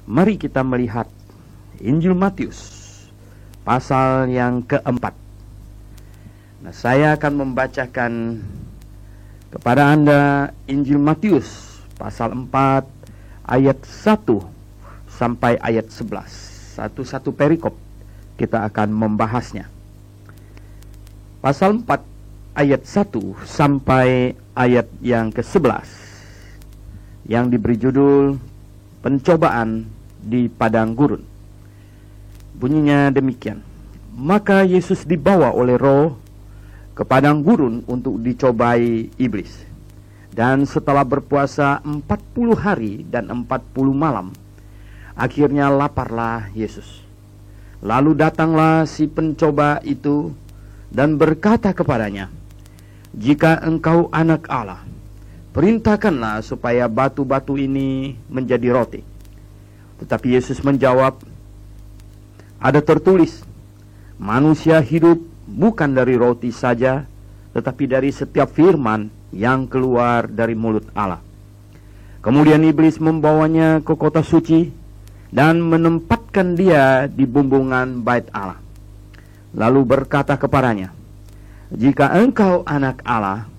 Mari kita melihat Injil Matius pasal yang keempat. Nah, saya akan membacakan kepada Anda Injil Matius pasal 4 ayat 1 sampai ayat 11. Satu-satu perikop kita akan membahasnya. Pasal 4 ayat 1 sampai ayat yang ke-11 yang diberi judul pencobaan di padang gurun. Bunyinya demikian. Maka Yesus dibawa oleh Roh ke padang gurun untuk dicobai iblis. Dan setelah berpuasa 40 hari dan 40 malam, akhirnya laparlah Yesus. Lalu datanglah si pencoba itu dan berkata kepadanya, "Jika engkau anak Allah, perintahkanlah supaya batu-batu ini menjadi roti." Tetapi Yesus menjawab, "Ada tertulis, manusia hidup bukan dari roti saja, tetapi dari setiap firman yang keluar dari mulut Allah." Kemudian iblis membawanya ke kota suci dan menempatkan dia di bumbungan bait Allah. Lalu berkata kepadanya, "Jika engkau anak Allah,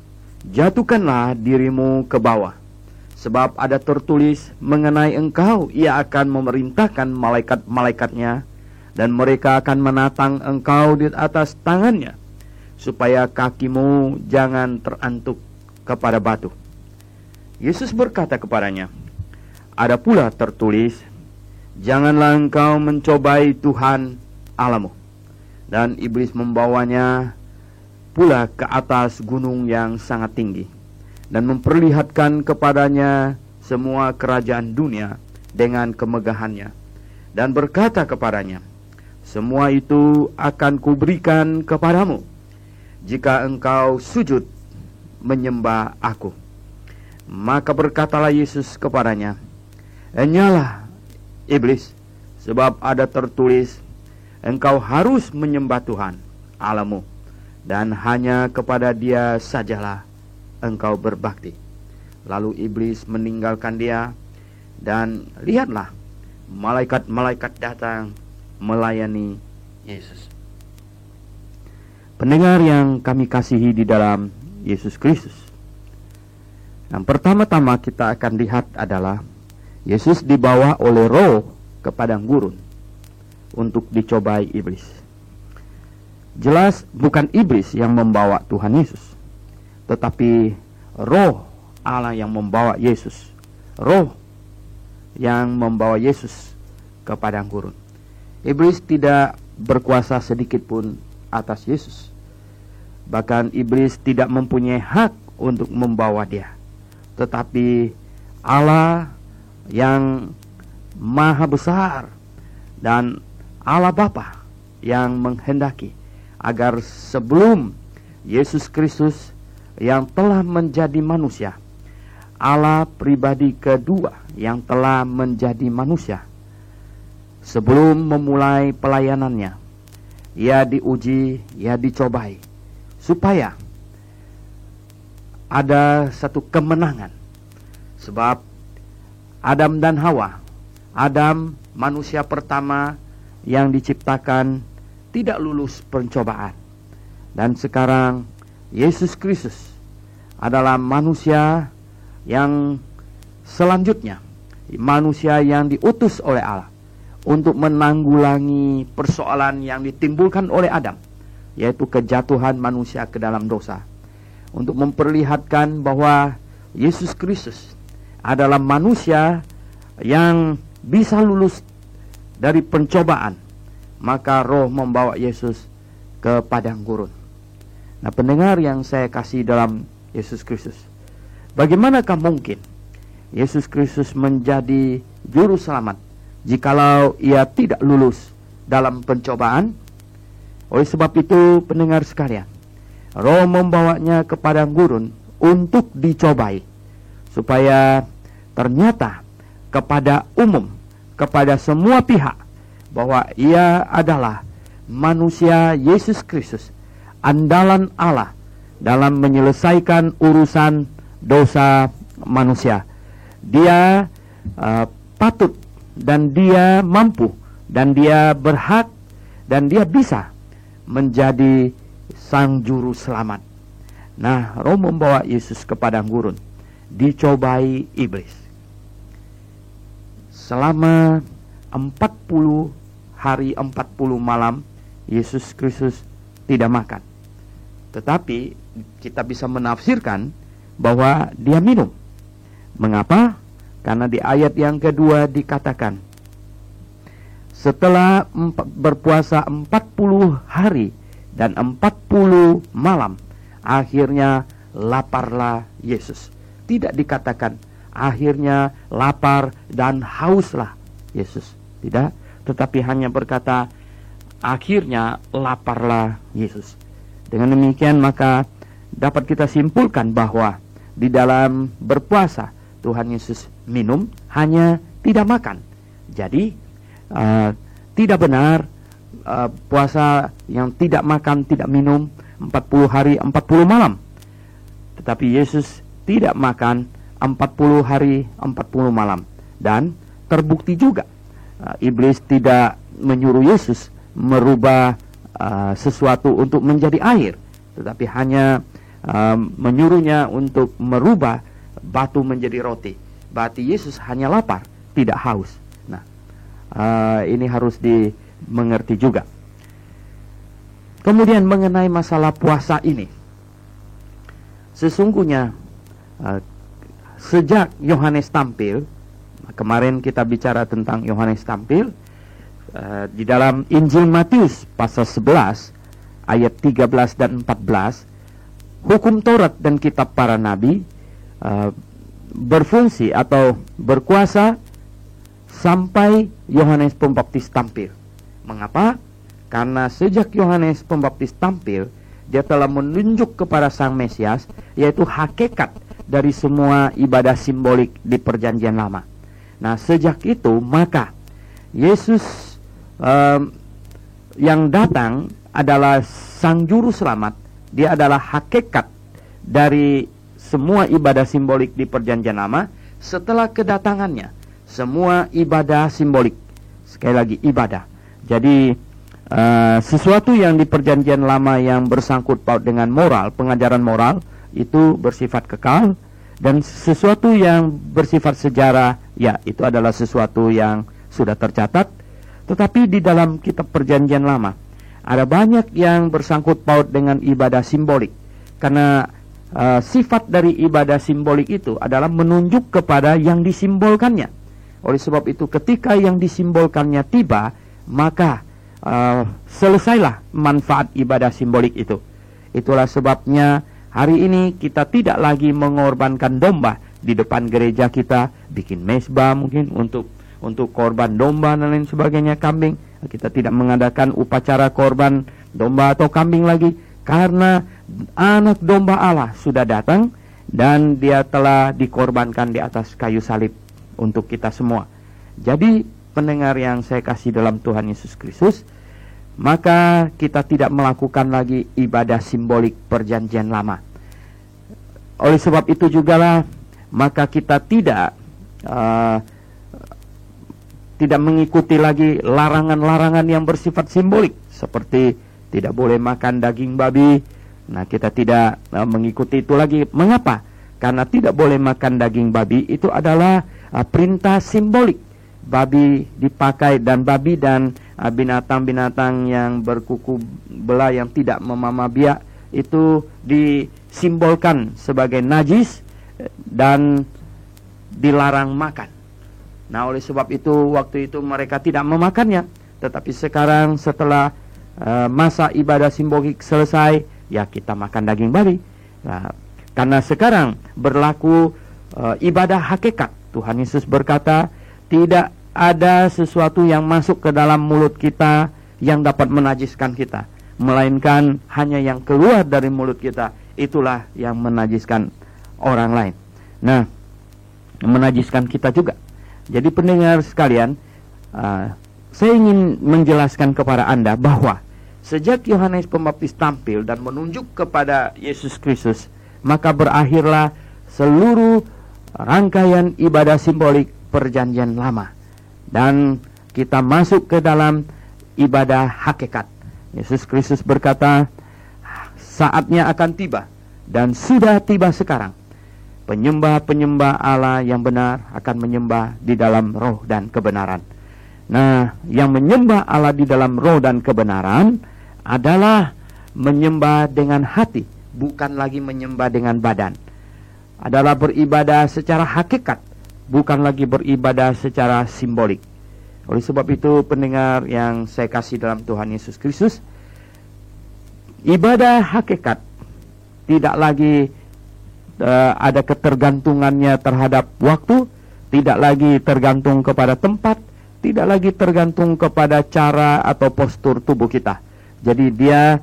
jatuhkanlah dirimu ke bawah. Sebab ada tertulis mengenai engkau, ia akan memerintahkan malaikat-malaikatnya, dan mereka akan menatang engkau di atas tangannya, supaya kakimu jangan terantuk kepada batu." Yesus berkata kepadanya, "Ada pula tertulis, janganlah engkau mencobai Tuhan Allahmu." Dan iblis membawanya pula ke atas gunung yang sangat tinggi, dan memperlihatkan kepadanya semua kerajaan dunia dengan kemegahannya, dan berkata kepadanya, "Semua itu akan kuberikan kepadamu, jika engkau sujud menyembah aku." Maka berkatalah Yesus kepadanya, "Enyalah, iblis, sebab ada tertulis, engkau harus menyembah Tuhan Allahmu, dan hanya kepada Dia sajalah engkau berbakti." Lalu iblis meninggalkan dia, dan lihatlah, malaikat-malaikat datang melayani Yesus. Pendengar yang kami kasihi di dalam Yesus Kristus, yang pertama-tama kita akan lihat adalah Yesus dibawa oleh Roh ke padang gurun untuk dicobai iblis. Jelas bukan iblis yang membawa Tuhan Yesus, tetapi Roh Allah yang membawa Yesus. Roh yang membawa Yesus ke padang gurun. Iblis tidak berkuasa sedikit pun atas Yesus. Bahkan iblis tidak mempunyai hak untuk membawa dia. Tetapi Allah yang maha besar dan Allah Bapa yang menghendaki agar sebelum Yesus Kristus yang telah menjadi manusia, Allah pribadi kedua yang telah menjadi manusia, sebelum memulai pelayanannya, ia diuji, ia dicobai, supaya ada satu kemenangan. Sebab Adam dan Hawa, Adam manusia pertama yang diciptakan, tidak lulus pencobaan. Dan sekarang Yesus Kristus adalah manusia yang selanjutnya, manusia yang diutus oleh Allah untuk menanggulangi persoalan yang ditimbulkan oleh Adam, yaitu kejatuhan manusia ke dalam dosa, untuk memperlihatkan bahwa Yesus Kristus adalah manusia yang bisa lulus dari pencobaan. Maka Roh membawa Yesus ke padang gurun. Nah, pendengar yang saya kasih dalam Yesus Kristus, bagaimanakah mungkin Yesus Kristus menjadi juru selamat jikalau ia tidak lulus dalam pencobaan? Oleh sebab itu, pendengar sekalian, Roh membawanya ke padang gurun untuk dicobai, supaya ternyata kepada umum, kepada semua pihak, bahwa ia adalah manusia Yesus Kristus, andalan Allah dalam menyelesaikan urusan dosa manusia. Dia patut dan dia mampu, dan dia berhak, dan dia bisa menjadi sang juru selamat. Nah, Roh membawa Yesus ke padang gurun, dicobai iblis. Selama 40 hari 40 malam Yesus Kristus tidak makan. Tetapi kita bisa menafsirkan bahwa dia minum. Mengapa? Karena di ayat yang kedua dikatakan, setelah berpuasa 40 hari dan 40 malam, akhirnya laparlah Yesus. Tidak dikatakan akhirnya lapar dan hauslah Yesus. Tidak, tetapi hanya berkata akhirnya laparlah Yesus. Dengan demikian maka dapat kita simpulkan bahwa di dalam berpuasa Tuhan Yesus minum, hanya tidak makan. Jadi tidak benar puasa yang tidak makan, tidak minum 40 hari 40 malam. Tetapi Yesus tidak makan 40 hari 40 malam. Dan terbukti juga iblis tidak menyuruh Yesus merubah sesuatu untuk menjadi air, tetapi hanya menyuruhnya untuk merubah batu menjadi roti. Berarti Yesus hanya lapar, tidak haus. Nah, ini harus dimengerti juga. Kemudian mengenai masalah puasa ini, sesungguhnya sejak Yohanes tampil, kemarin kita bicara tentang Yohanes tampil, di dalam Injil Matius pasal 11 ayat 13 dan 14, hukum Taurat dan kitab para nabi berfungsi atau berkuasa sampai Yohanes Pembaptis tampil. Mengapa? Karena sejak Yohanes Pembaptis tampil, dia telah menunjuk kepada Sang Mesias, yaitu hakikat dari semua ibadah simbolik di Perjanjian Lama. Nah, sejak itu maka Yesus yang datang adalah Sang Juru Selamat. Dia adalah hakikat dari semua ibadah simbolik di Perjanjian Lama. Setelah kedatangannya, semua ibadah simbolik, sekali lagi ibadah. Jadi sesuatu yang di Perjanjian Lama yang bersangkut paut dengan moral, pengajaran moral, itu bersifat kekal. Dan sesuatu yang bersifat sejarah, ya itu adalah sesuatu yang sudah tercatat. Tetapi di dalam kitab Perjanjian Lama ada banyak yang bersangkut paut dengan ibadah simbolik. Karena sifat dari ibadah simbolik itu adalah menunjuk kepada yang disimbolkannya. Oleh sebab itu ketika yang disimbolkannya tiba, maka selesailah manfaat ibadah simbolik itu. Itulah sebabnya hari ini kita tidak lagi mengorbankan domba di depan gereja kita, bikin mezbah mungkin untuk korban domba dan lain sebagainya, kambing. Kita tidak mengadakan upacara korban domba atau kambing lagi, karena anak domba Allah sudah datang dan dia telah dikorbankan di atas kayu salib untuk kita semua. Jadi pendengar yang saya kasih dalam Tuhan Yesus Kristus, maka kita tidak melakukan lagi ibadah simbolik Perjanjian Lama. Oleh sebab itu jugalah maka kita tidak mengikuti lagi larangan-larangan yang bersifat simbolik, seperti tidak boleh makan daging babi. Nah, kita tidak mengikuti itu lagi. Mengapa? Karena tidak boleh makan daging babi itu adalah perintah simbolik. Babi dipakai, dan babi dan binatang-binatang yang berkuku belah yang tidak memamah biak itu disimbolkan sebagai najis dan dilarang makan. Nah, oleh sebab itu waktu itu mereka tidak memakannya. Tetapi sekarang setelah masa ibadah simbolik selesai, ya kita makan daging babi. Nah, karena sekarang berlaku ibadah hakikat. Tuhan Yesus berkata, tidak ada sesuatu yang masuk ke dalam mulut kita yang dapat menajiskan kita, melainkan hanya yang keluar dari mulut kita, itulah yang menajiskan orang lain. Nah, menajiskan kita juga. Jadi pendengar sekalian, saya ingin menjelaskan kepada Anda bahwa sejak Yohanes Pembaptis tampil dan menunjuk kepada Yesus Kristus, maka berakhirlah seluruh rangkaian ibadah simbolik Perjanjian Lama. dan kita masuk ke dalam ibadah hakikat. Yesus Kristus berkata, saatnya akan tiba dan sudah tiba sekarang. Penyembah-penyembah Allah yang benar akan menyembah di dalam roh dan kebenaran. Nah, yang menyembah Allah di dalam roh dan kebenaran adalah menyembah dengan hati, bukan lagi menyembah dengan badan. Adalah beribadah secara hakikat, bukan lagi beribadah secara simbolik. Oleh sebab itu, pendengar yang saya kasih dalam Tuhan Yesus Kristus, ibadah hakikat tidak lagi ada ketergantungannya terhadap waktu, tidak lagi tergantung kepada tempat, tidak lagi tergantung kepada cara atau postur tubuh kita. Jadi dia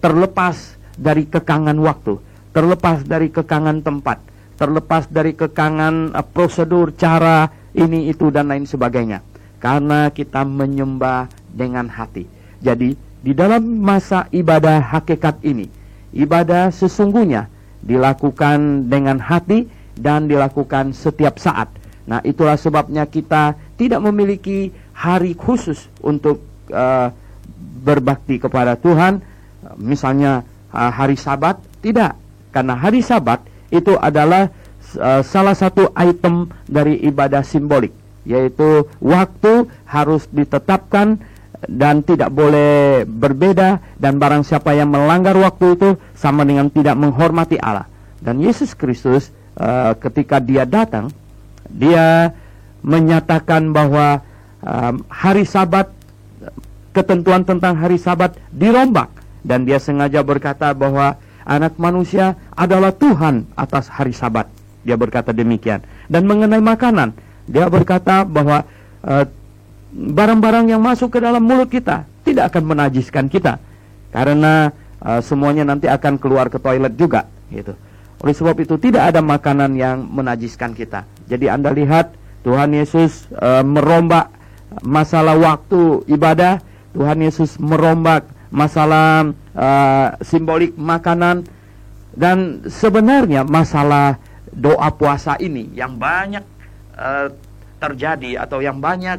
terlepas dari kekangan waktu, terlepas dari kekangan tempat, terlepas dari kekangan prosedur, cara, ini, itu, dan lain sebagainya. Karena kita menyembah dengan hati. Jadi di dalam masa ibadah hakikat ini, ibadah sesungguhnya dilakukan dengan hati dan dilakukan setiap saat. Nah, itulah sebabnya kita tidak memiliki hari khusus untuk berbakti kepada Tuhan. Misalnya hari Sabat, tidak. Karena hari Sabat itu adalah salah satu item dari ibadah simbolik, yaitu waktu harus ditetapkan dan tidak boleh berbeda, dan barang siapa yang melanggar waktu itu sama dengan tidak menghormati Allah. Dan Yesus Kristus ketika dia datang, dia menyatakan bahwa hari Sabat, ketentuan tentang hari Sabat dirombak, dan dia sengaja berkata bahwa anak manusia adalah Tuhan atas hari Sabat. Dia berkata demikian. Dan mengenai makanan, dia berkata bahwa barang-barang yang masuk ke dalam mulut kita tidak akan menajiskan kita, karena semuanya nanti akan keluar ke toilet juga, gitu. Oleh sebab itu tidak ada makanan yang menajiskan kita. Jadi Anda lihat Tuhan Yesus merombak masalah waktu ibadah, Tuhan Yesus merombak masalah simbolik makanan, dan sebenarnya masalah doa puasa ini yang banyak terjadi atau yang banyak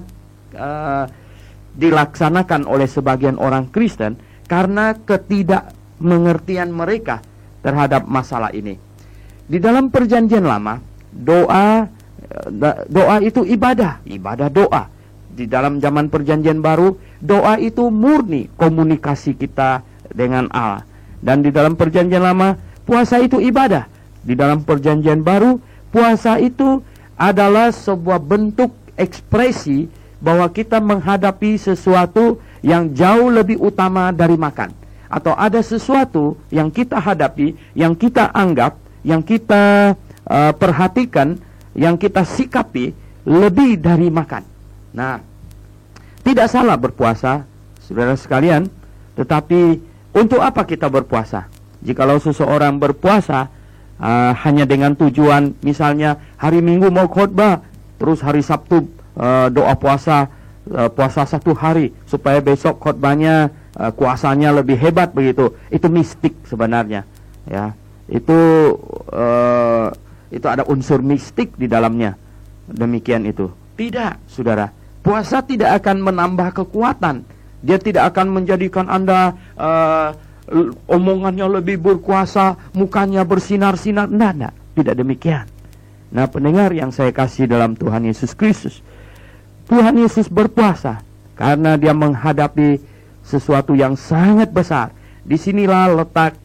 dilaksanakan oleh sebagian orang Kristen karena ketidakmengertian mereka terhadap masalah ini. Di dalam Perjanjian Lama, doa itu ibadah doa. Di dalam zaman Perjanjian Baru, doa itu murni komunikasi kita dengan Allah. Dan di dalam Perjanjian Lama, puasa itu ibadah. Di dalam Perjanjian Baru, puasa itu adalah sebuah bentuk ekspresi bahwa kita menghadapi sesuatu yang jauh lebih utama dari makan. Atau ada sesuatu yang kita hadapi, yang kita anggap, yang kita perhatikan, yang kita sikapi lebih dari makan. Nah, tidak salah berpuasa, saudara sekalian, tetapi untuk apa kita berpuasa? Jikalau seseorang berpuasa hanya dengan tujuan, misalnya hari Minggu mau khotbah, terus hari Sabtu doa puasa 1 hari supaya besok khotbahnya kuasanya lebih hebat, begitu. Itu mistik sebenarnya, ya. Itu ada unsur mistik di dalamnya. Demikian itu. Tidak, saudara. Puasa tidak akan menambah kekuatan. Dia tidak akan menjadikan Anda omongannya lebih berkuasa, mukanya bersinar-sinar. Tidak, tidak demikian. Nah, pendengar yang saya kasih dalam Tuhan Yesus Kristus, Tuhan Yesus berpuasa karena dia menghadapi sesuatu yang sangat besar. Disinilah letak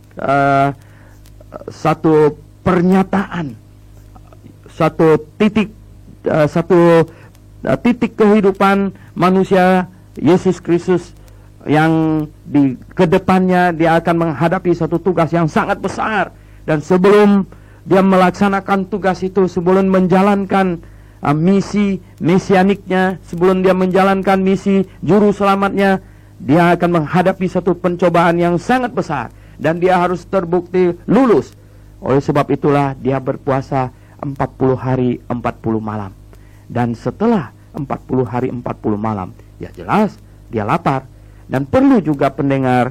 satu pernyataan, satu titik kehidupan manusia Yesus Kristus, yang di kedepannya dia akan menghadapi satu tugas yang sangat besar. Dan sebelum dia melaksanakan tugas itu, sebelum menjalankan misi mesianiknya, sebelum dia menjalankan misi juru selamatnya, dia akan menghadapi satu pencobaan yang sangat besar, dan dia harus terbukti lulus. Oleh sebab itulah dia berpuasa 40 hari 40 malam. Dan setelah 40 hari 40 malam, ya jelas dia lapar. Dan perlu juga pendengar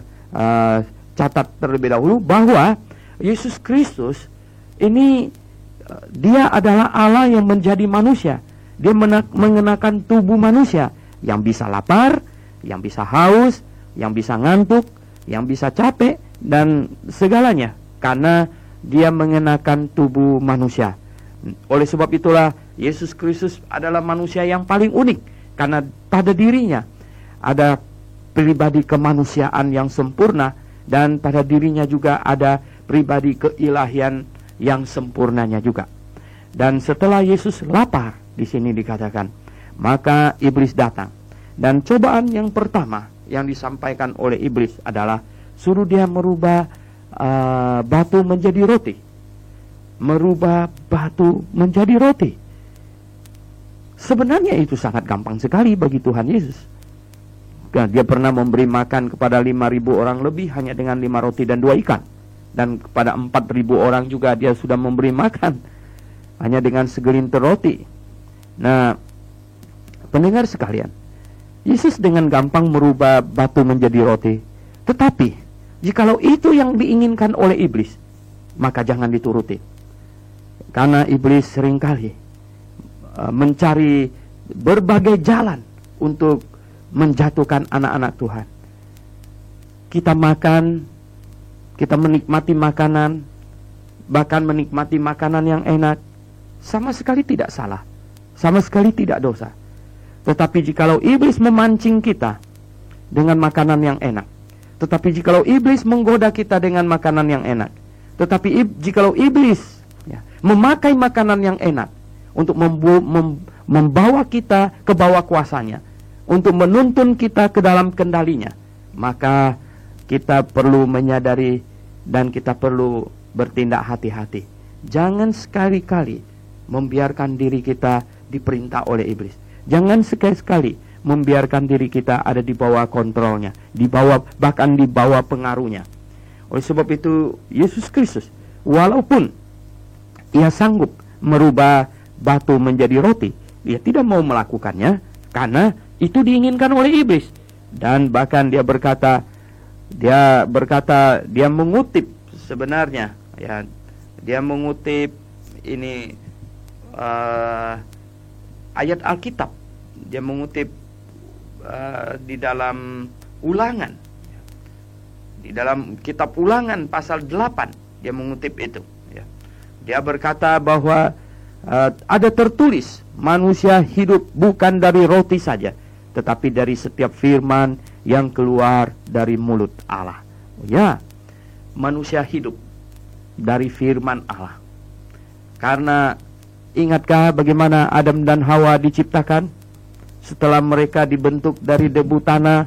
catat terlebih dahulu bahwa Yesus Kristus ini dia adalah Allah yang menjadi manusia. Dia mengenakan tubuh manusia yang bisa lapar, yang bisa haus, yang bisa ngantuk, yang bisa capek, dan segalanya. Karena dia mengenakan tubuh manusia. Oleh sebab itulah Yesus Kristus adalah manusia yang paling unik. Karena pada dirinya ada pribadi kemanusiaan yang sempurna, dan pada dirinya juga ada pribadi keilahian yang sempurnanya juga. Dan setelah Yesus lapar, di sini dikatakan, maka iblis datang. Dan cobaan yang pertama yang disampaikan oleh iblis adalah suruh dia merubah batu menjadi roti. Merubah batu menjadi roti. Sebenarnya itu sangat gampang sekali bagi Tuhan Yesus. Dia pernah memberi makan kepada 5.000 orang lebih hanya dengan 5 roti dan 2 ikan. Dan kepada 4.000 orang juga dia sudah memberi makan hanya dengan segelintir roti. Nah, pendengar sekalian, Yesus dengan gampang merubah batu menjadi roti. Tetapi jikalau itu yang diinginkan oleh iblis, maka jangan dituruti. Karena iblis seringkali mencari berbagai jalan untuk menjatuhkan anak-anak Tuhan. Kita makan, kita menikmati makanan, bahkan menikmati makanan yang enak, sama sekali tidak salah, sama sekali tidak dosa. Tetapi jikalau iblis memancing kita dengan makanan yang enak, tetapi jikalau iblis menggoda kita dengan makanan yang enak, tetapi jikalau iblis memakai makanan yang enak untuk membawa kita ke bawah kuasanya, untuk menuntun kita ke dalam kendalinya, maka kita perlu menyadari dan kita perlu bertindak hati-hati. Jangan sekali-kali membiarkan diri kita diperintah oleh iblis. Jangan sekali-kali membiarkan diri kita ada di bawah kontrolnya, bahkan di bawah pengaruhnya. Oleh sebab itu Yesus Kristus, walaupun ia sanggup merubah batu menjadi roti, dia tidak mau melakukannya karena itu diinginkan oleh iblis. Dan bahkan dia berkata, dia mengutip sebenarnya, ya, dia mengutip ini ayat Alkitab. Dia mengutip di dalam Ulangan, di dalam kitab Ulangan pasal 8, dia mengutip itu. Dia berkata bahwa ada tertulis, manusia hidup bukan dari roti saja, tetapi dari setiap firman yang keluar dari mulut Allah. Ya, manusia hidup dari firman Allah. Karena ingatkah bagaimana Adam dan Hawa diciptakan? Setelah mereka dibentuk dari debu tanah,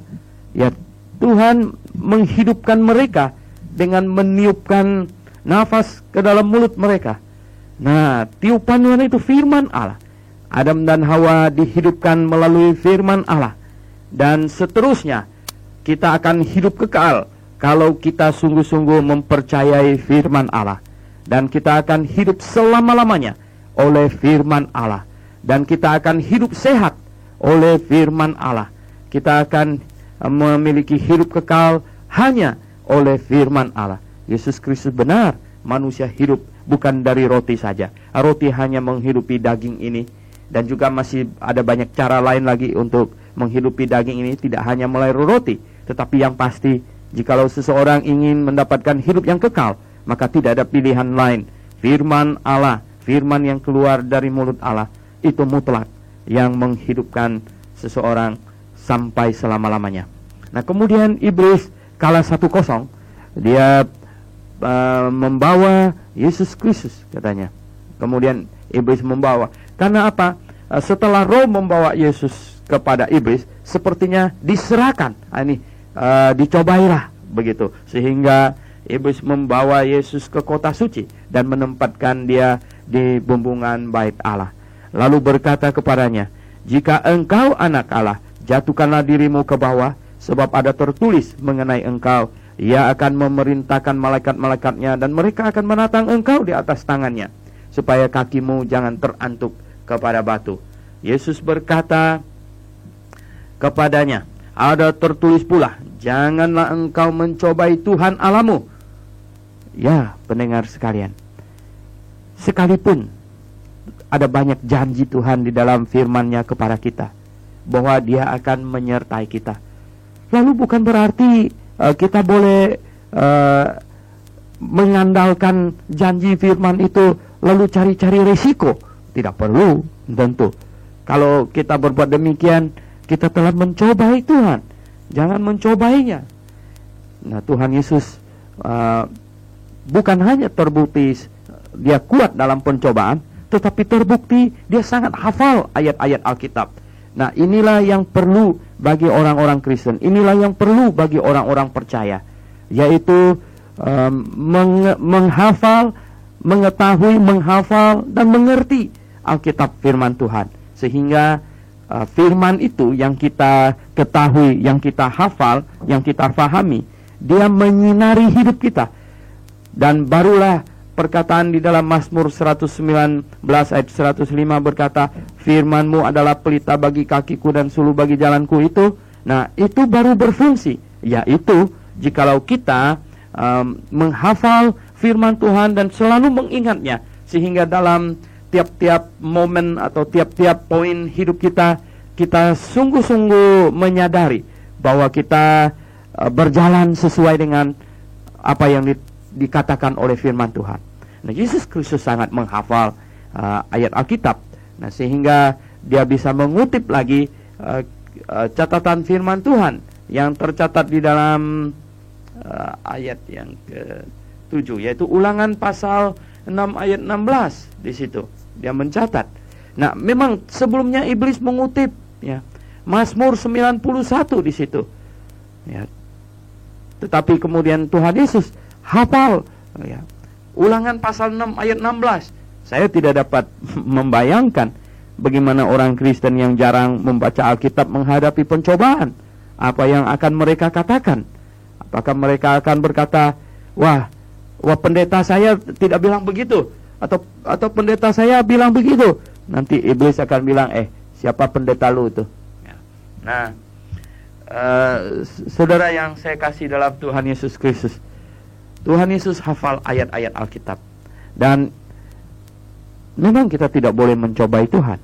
ya, Tuhan menghidupkan mereka dengan meniupkan nafas ke dalam mulut mereka. Nah, tiupan Tuhan itu firman Allah. Adam dan Hawa dihidupkan melalui firman Allah. Dan seterusnya, kita akan hidup kekal kalau kita sungguh-sungguh mempercayai firman Allah. Dan kita akan hidup selama-lamanya oleh firman Allah. Dan kita akan hidup sehat oleh firman Allah. Kita akan memiliki hidup kekal hanya oleh firman Allah. Yesus Kristus benar, manusia hidup bukan dari roti saja. Roti hanya menghidupi daging ini, dan juga masih ada banyak cara lain lagi untuk menghidupi daging ini, tidak hanya melalui roti. Tetapi yang pasti, jikalau seseorang ingin mendapatkan hidup yang kekal, maka tidak ada pilihan lain. Firman Allah, firman yang keluar dari mulut Allah, itu mutlak yang menghidupkan seseorang sampai selama-lamanya. Nah, kemudian iblis kalah 1-0. Dia membawa Yesus Kristus, katanya. Kemudian iblis membawa. Karena apa? Setelah roh membawa Yesus kepada iblis, sepertinya diserahkan. Dicobailah begitu, sehingga iblis membawa Yesus ke kota suci dan menempatkan dia di bumbungan bait Allah. Lalu berkata kepadanya, jika engkau anak Allah, jatuhkanlah dirimu ke bawah, sebab ada tertulis mengenai engkau, ia akan memerintahkan malaikat-malaikatnya, dan mereka akan menatang engkau di atas tangannya, supaya kakimu jangan terantuk kepada batu. Yesus berkata kepadanya, ada tertulis pula, janganlah engkau mencobai Tuhan Allahmu. Ya, pendengar sekalian, sekalipun ada banyak janji Tuhan di dalam firman-Nya kepada kita, bahwa Dia akan menyertai kita. Lalu bukan berarti kita boleh mengandalkan janji firman itu lalu cari-cari risiko. Tidak perlu, tentu. Kalau kita berbuat demikian, kita telah mencobai Tuhan. Jangan mencobainya. Nah, Tuhan Yesus bukan hanya terbukti Dia kuat dalam pencobaan, tetapi terbukti Dia sangat hafal ayat-ayat Alkitab. Nah, inilah yang perlu bagi orang-orang Kristen. Inilah yang perlu bagi orang-orang percaya, yaitu menghafal, mengetahui, menghafal, dan mengerti Alkitab firman Tuhan. Sehingga firman itu yang kita ketahui, yang kita hafal, yang kita fahami, dia menyinari hidup kita. Dan barulah perkataan di dalam Mazmur 119 ayat 105 berkata, firman-Mu adalah pelita bagi kakiku dan suluh bagi jalanku itu. Nah, itu baru berfungsi, yaitu jikalau kita menghafal firman Tuhan dan selalu mengingatnya, sehingga dalam tiap-tiap momen atau tiap-tiap poin hidup kita, kita sungguh-sungguh menyadari bahwa kita berjalan sesuai dengan apa yang dikatakan oleh firman Tuhan. Nah, Yesus Kristus sangat menghafal ayat Alkitab. Nah, sehingga Dia bisa mengutip lagi catatan firman Tuhan yang tercatat di dalam ayat yang ke-7, yaitu Ulangan pasal 6 ayat 16. Di situ dia mencatat. Nah, memang sebelumnya iblis mengutip ya Mazmur 91 di situ. Ya. Tetapi kemudian Tuhan Yesus hafal ya Ulangan pasal 6 ayat 16. Saya tidak dapat membayangkan bagaimana orang Kristen yang jarang membaca Alkitab menghadapi pencobaan. Apa yang akan mereka katakan? Apakah mereka akan berkata, wah pendeta saya tidak bilang begitu, atau pendeta saya bilang begitu. Nanti iblis akan bilang, siapa pendeta lu itu? Nah, saudara yang saya kasih dalam Tuhan Yesus Kristus, Tuhan Yesus hafal ayat-ayat Alkitab. Dan memang kita tidak boleh mencobai Tuhan.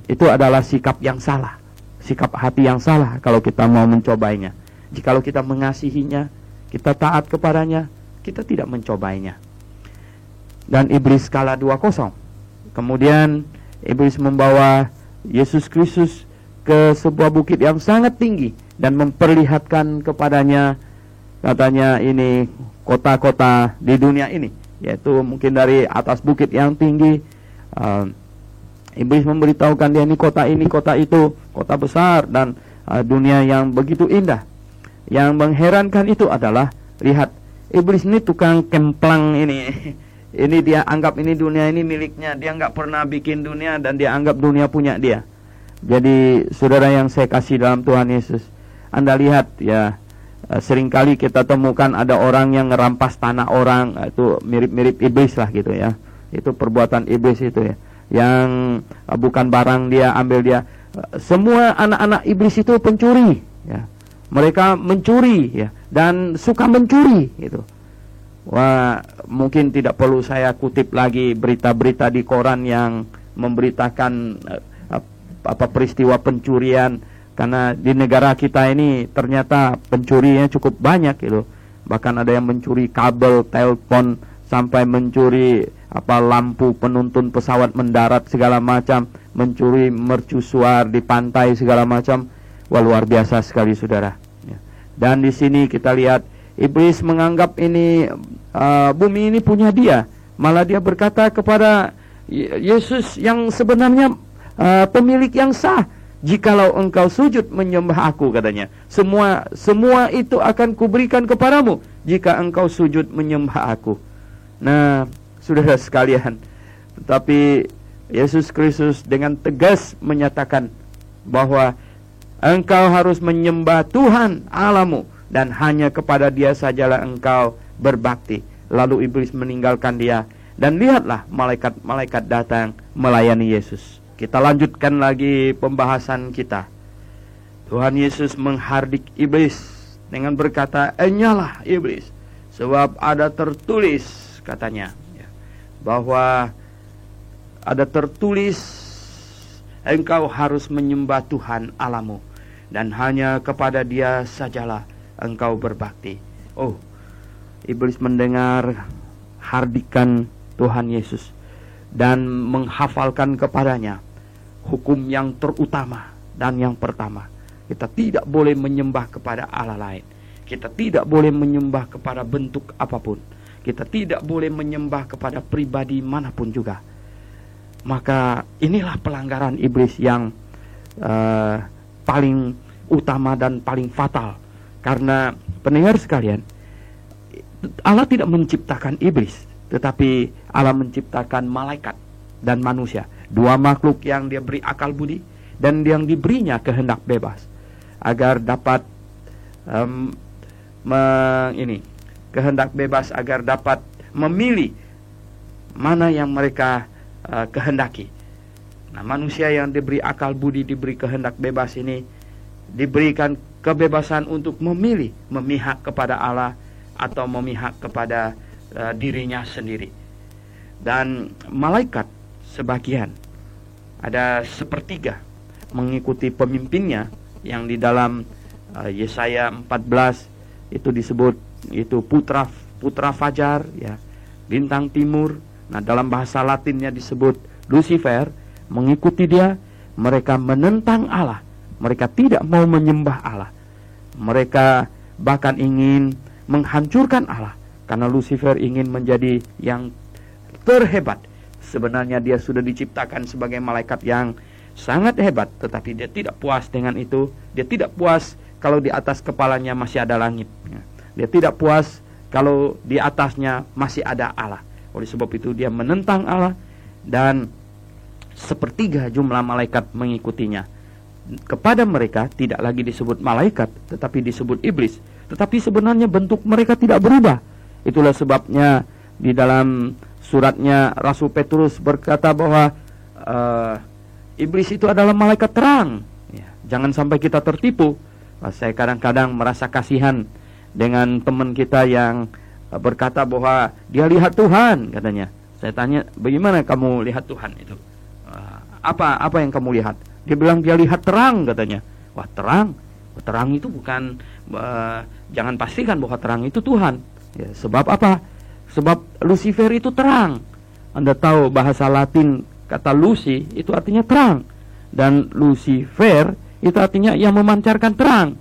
Itu adalah sikap yang salah, sikap hati yang salah kalau kita mau mencobainya. Jikalau kita mengasihinya, kita taat kepadanya, kita tidak mencobainya. Dan iblis kalah 2-0. Kemudian iblis membawa Yesus Kristus ke sebuah bukit yang sangat tinggi dan memperlihatkan kepadanya, katanya ini kota-kota di dunia ini, yaitu mungkin dari atas bukit yang tinggi. Iblis memberitahukan dia, ini, kota itu, kota besar dan dunia yang begitu indah. Yang mengherankan itu adalah, lihat, iblis ini tukang kemplang ini. Ini dia anggap ini dunia ini miliknya. Dia nggak pernah bikin dunia dan dia anggap dunia punya dia. Jadi saudara yang saya kasih dalam Tuhan Yesus, Anda lihat ya, seringkali kita temukan ada orang yang ngerampas tanah orang. Itu mirip-mirip iblis lah gitu ya. Itu perbuatan iblis itu ya, yang bukan barang dia ambil dia. Semua anak-anak iblis itu pencuri ya. Mereka mencuri ya, dan suka mencuri gitu. Wah, mungkin tidak perlu saya kutip lagi berita-berita di koran yang memberitakan peristiwa pencurian, karena di negara kita ini ternyata pencurinya cukup banyak gitu. Bahkan ada yang mencuri kabel telepon, sampai mencuri lampu penuntun pesawat mendarat segala macam, mencuri mercusuar di pantai segala macam. Wah, luar biasa sekali saudara. Dan di sini kita lihat iblis menganggap ini bumi ini punya dia. Malah dia berkata kepada Yesus yang sebenarnya pemilik yang sah, jikalau engkau sujud menyembah aku, katanya, semua itu akan kuberikan kepadamu jika engkau sujud menyembah aku. Nah, saudara sekalian, tetapi Yesus Kristus dengan tegas menyatakan bahwa engkau harus menyembah Tuhan Allahmu dan hanya kepada Dia sajalah engkau berbakti. Lalu iblis meninggalkan dia, dan lihatlah malaikat-malaikat datang melayani Yesus. Kita lanjutkan lagi pembahasan kita. Tuhan Yesus menghardik iblis dengan berkata, "Enyalah iblis, sebab ada tertulis," katanya, bahwa ada tertulis, engkau harus menyembah Tuhan Allahmu, dan hanya kepada Dia sajalah engkau berbakti. Oh, iblis mendengar hardikan Tuhan Yesus dan menghafalkan kepadanya hukum yang terutama dan yang pertama. Kita tidak boleh menyembah kepada Allah lain. Kita tidak boleh menyembah kepada bentuk apapun. Kita tidak boleh menyembah kepada pribadi manapun juga. Maka inilah pelanggaran iblis yang paling utama dan paling fatal. Karena pendengar sekalian, Allah tidak menciptakan iblis, tetapi Allah menciptakan malaikat dan manusia. Dua makhluk yang Dia beri akal budi dan yang diberinya kehendak bebas, agar dapat kehendak bebas, agar dapat memilih mana yang mereka kehendaki. Nah, manusia yang diberi akal budi, diberi kehendak bebas ini diberikan kebebasan untuk memilih, memihak kepada Allah atau memihak kepada dirinya sendiri. Dan malaikat sebagian, ada sepertiga, mengikuti pemimpinnya yang di dalam Yesaya 14 itu disebut itu putra fajar, ya, bintang timur. Nah, dalam bahasa Latinnya disebut Lucifer. Mengikuti dia, mereka menentang Allah. Mereka tidak mau menyembah Allah. Mereka bahkan ingin menghancurkan Allah, karena Lucifer ingin menjadi yang terhebat. Sebenarnya dia sudah diciptakan sebagai malaikat yang sangat hebat, tetapi dia tidak puas dengan itu. Dia tidak puas kalau di atas kepalanya masih ada langit. Dia tidak puas kalau di atasnya masih ada Allah. Oleh sebab itu dia menentang Allah, dan sepertiga jumlah malaikat mengikutinya. Kepada mereka tidak lagi disebut malaikat, tetapi disebut iblis. Tetapi sebenarnya bentuk mereka tidak berubah. Itulah sebabnya di dalam suratnya Rasul Petrus berkata bahwa iblis itu adalah malaikat terang. Ya, jangan sampai kita tertipu. Saya kadang-kadang merasa kasihan dengan teman kita yang berkata bahwa dia lihat Tuhan, katanya. Saya tanya, bagaimana kamu lihat Tuhan itu? Apa yang kamu lihat? Dia bilang dia lihat terang, katanya. Wah, terang itu bukan, jangan pastikan bahwa terang itu Tuhan. Ya, sebab apa? Sebab Lucifer itu terang. Anda tahu bahasa Latin kata Lucy itu artinya terang, dan Lucifer itu artinya yang memancarkan terang.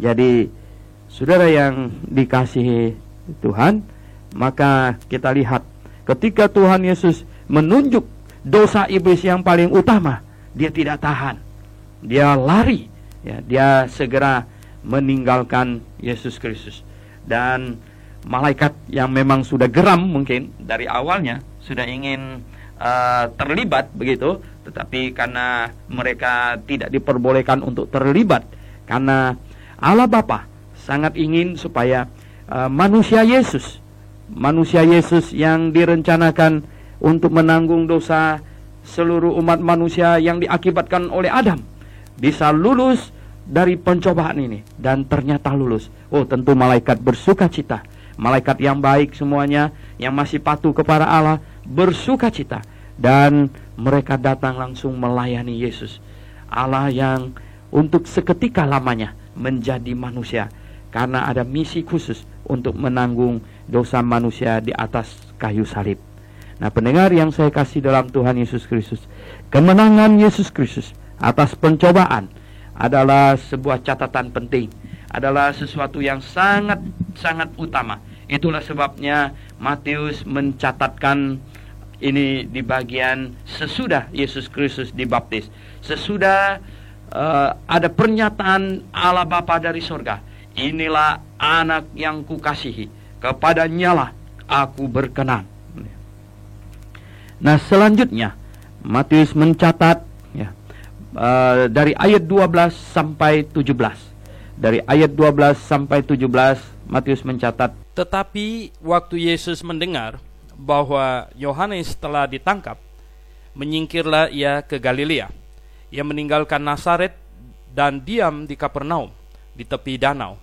Jadi saudara yang dikasihi Tuhan, maka kita lihat ketika Tuhan Yesus menunjuk dosa iblis yang paling utama, dia tidak tahan, dia lari, ya, dia segera meninggalkan Yesus Kristus. Dan malaikat yang memang sudah geram mungkin dari awalnya sudah ingin terlibat begitu, tetapi karena mereka tidak diperbolehkan untuk terlibat, karena Allah Bapa sangat ingin supaya manusia Yesus yang direncanakan untuk menanggung dosa seluruh umat manusia yang diakibatkan oleh Adam bisa lulus dari pencobaan ini, dan ternyata lulus. Oh, tentu malaikat bersuka cita. Malaikat yang baik semuanya, yang masih patuh kepada Allah, bersuka cita, dan mereka datang langsung melayani Yesus, Allah yang untuk seketika lamanya menjadi manusia, karena ada misi khusus untuk menanggung dosa manusia di atas kayu salib. Nah, pendengar yang saya kasih dalam Tuhan Yesus Kristus, kemenangan Yesus Kristus atas pencobaan adalah sebuah catatan penting, adalah sesuatu yang sangat utama. Itulah sebabnya Matius mencatatkan ini di bagian sesudah Yesus Kristus dibaptis, sesudah ada pernyataan Allah Bapa dari sorga, inilah anak yang kukasihi, kepadanyalah aku berkenan. Nah, selanjutnya Matius mencatat, ya, dari ayat 12 sampai 17. Dari ayat 12 sampai 17 Matius mencatat, tetapi waktu Yesus mendengar bahwa Yohanes telah ditangkap, menyingkirlah ia ke Galilea. Ia meninggalkan Nazaret dan diam di Kapernaum, di tepi danau,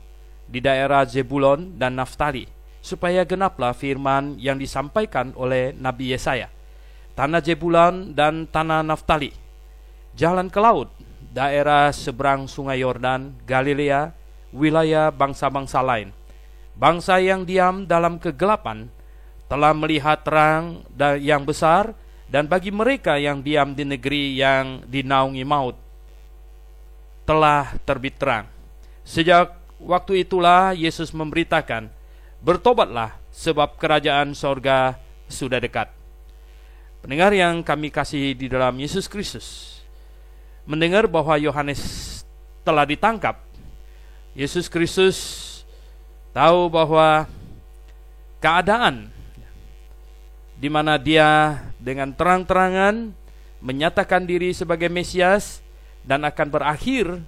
di daerah Zebulon dan Naftali, supaya genaplah firman yang disampaikan oleh Nabi Yesaya. tanah Zebulun dan tanah Naftali, jalan ke laut, daerah seberang sungai Yordan, Galilea, wilayah bangsa-bangsa lain. Bangsa yang diam dalam kegelapan telah melihat terang yang besar, dan bagi mereka yang diam di negeri yang dinaungi maut telah terbit terang. Sejak waktu itulah Yesus memberitakan, bertobatlah sebab kerajaan sorga sudah dekat. Pendengar yang kami kasihi di dalam Yesus Kristus, mendengar bahwa Yohanes telah ditangkap, Yesus Kristus tahu bahwa keadaan di mana dia dengan terang-terangan menyatakan diri sebagai Mesias dan akan berakhir